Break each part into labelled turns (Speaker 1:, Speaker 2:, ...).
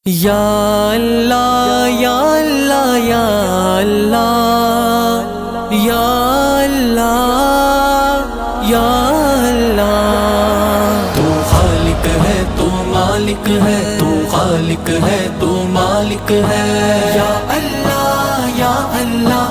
Speaker 1: یا اللہ یا اللہ یا اللہ یا اللہ یا اللہ، تو خالق ہے تو مالک ہے، تو خالق ہے تو مالک ہے، یا اللہ یا اللہ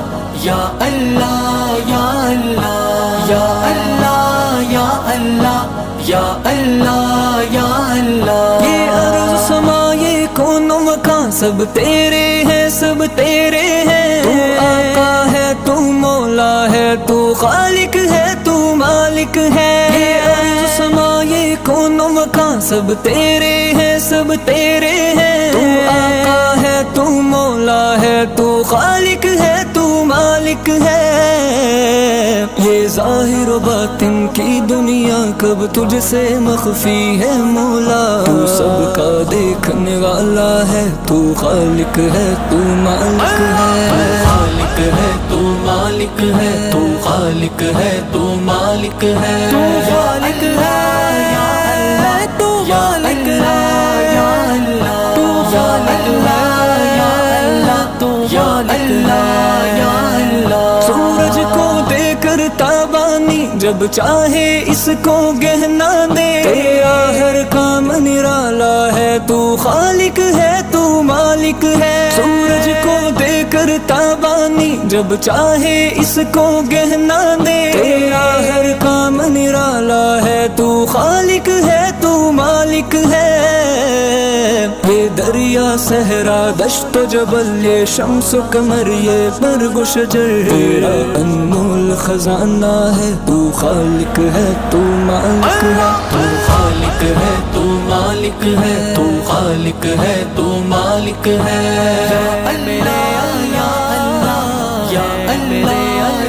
Speaker 1: یا اللہ یا اللہ یا اللہ یا اللہ یا اللہ یا اللہ۔ یہ عرض سما یہ کون و مکان سب تیرے ہیں، سب تیرے ہیں، تو آقا ہے تو مولا ہے، تو خالق ہے تو مالک ہے۔ یہ عرض سما یہ کون و مکان سب تیرے ہیں، سب تیرے ہیں، تو آقا ہے تو مولا ہے، تو خالق ہے تو مالک ہے۔ یہ ظاہر و باطن کی دنیا کب تجھ سے مخفی ہے مولا، تو سب کا دیکھنے والا ہے، تو خالق ہے تو مالک ہے، تو خالق ہے تو مالک ہے، تو خالق ہے تو مالک ہے، تو خالق ہے یا اللہ، تو خالق ہے یا اللہ، تو خالق ہے یا اللہ، تو خالق ہے یا اللہ۔ سورج کو دے کر تابانی جب چاہے اس کو گہنا دے، تیرا ہر کام نرالا ہے، تو خالق ہے تو مالک ہے۔ سورج کو دے کر تابانی جب چاہے اس کو گہنا دے، تیرا ہر کام نرالا ہے، تو خالق ہے تو مالک ہے۔ یہ دریا صحرا دشت و جبل، یہ شمس و قمر، یہ برگ و شجر، تیرا انمول خزانہ ہے، تو خالق ہے تو مالک ہے، تو خالق ہے تو مالک ہے، تو خالق ہے تو مالک ہے، یا اللہ یا اللہ یا اللہ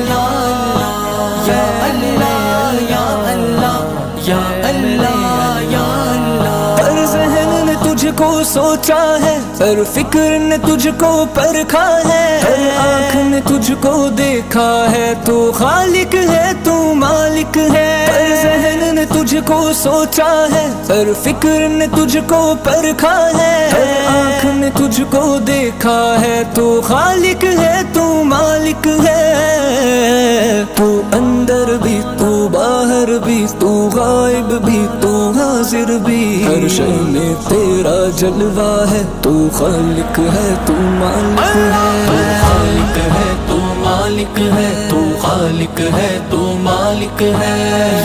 Speaker 1: یا اللہ یا اللہ یا اللہ یا اللہ۔ ہر ذہن نے تجھ کو سوچا ہے، ہر فکر نے تجھ کو پرکھا ہے، ہر آنکھ نے تجھ کو دیکھا ہے، تو خالق ہے تو مالک ہے۔ ہر ذہن نے تجھ کو سوچا ہے، ہر فکر نے تجھ کو پرکھا ہے، ہر آنکھ نے تجھ کو دیکھا ہے، تو خالق ہے تو مالک ہے۔ تو اندر بھی تو باہر بھی، تو غائب بھی تو حاضر بھی، ہر شے میں تیرا جلوہ ہے، تو خالق ہے تو مالک ہے، تو خالق ہے تو مالک ہے، تو خالق ہے تو مالک ہے،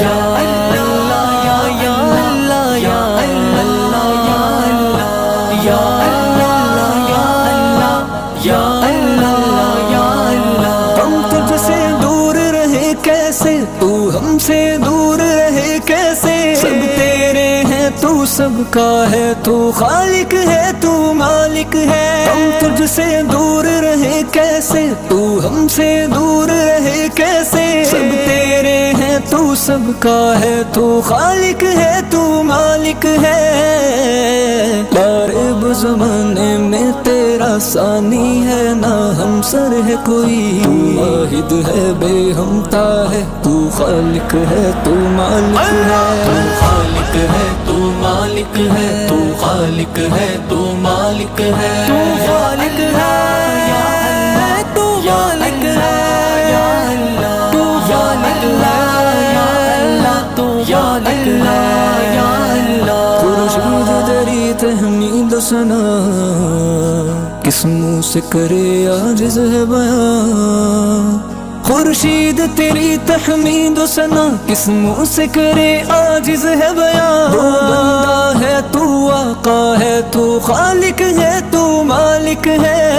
Speaker 1: یا اللہ یا اللہ یا اللہ یا اللہ یا اللہ یا اللہ یا اللہ۔ ہم تجھ سے دور رہے کیسے، تو ہم سے دور رہے کیسے، سب تیرے ہیں تو سب کا ہے، تو خالق ہے تو مالک ہے۔ ہم تجھ سے دور رہے کیسے، تو ہم سے دور رہے کیسے، سب تیرے ہیں تو سب کا ہے، تو خالق ہے تو مالک ہے۔ غائب زمانے میں تیرا ثانی ہے، نہ ہمسر ہے کوئی، تو واحد ہے بے ہمتا ہے، تو خالق ہے تو مالک ہے، تو خالق ہے تو مالک ہے، تو خالق ہے تو مالک ہے، تو خالق ہے یا اللہ، تو خالق ہے یا اللہ، تو خالق ہے یا اللہ، تو خالق ہے یا اللہ۔ خورشید تیری تحمید و ثنا، کس منہ سے کرے عاجز ہے بیان، خورشید تیری تحمید و ثنا، کس منہ سے کرے عاجز ہے بیان۔ وہ بندہ ہے تو آقا ہے، تو خالق ہے تو مالک ہے۔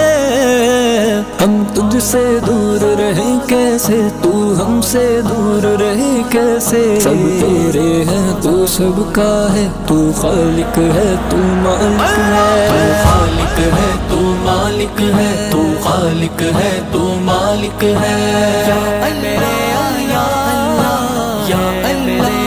Speaker 1: ہم تجھ سے دور رہے کیسے، تو ہم سے دور رہے کیسے، سب تیرے ہیں تو سب کا ہے، تو خالق ہے تو مالک ہے، تو خالق ہے تو مالک ہے، تو خالق ہے تو مالک ہے، یا اللہ یا اللہ یا اللہ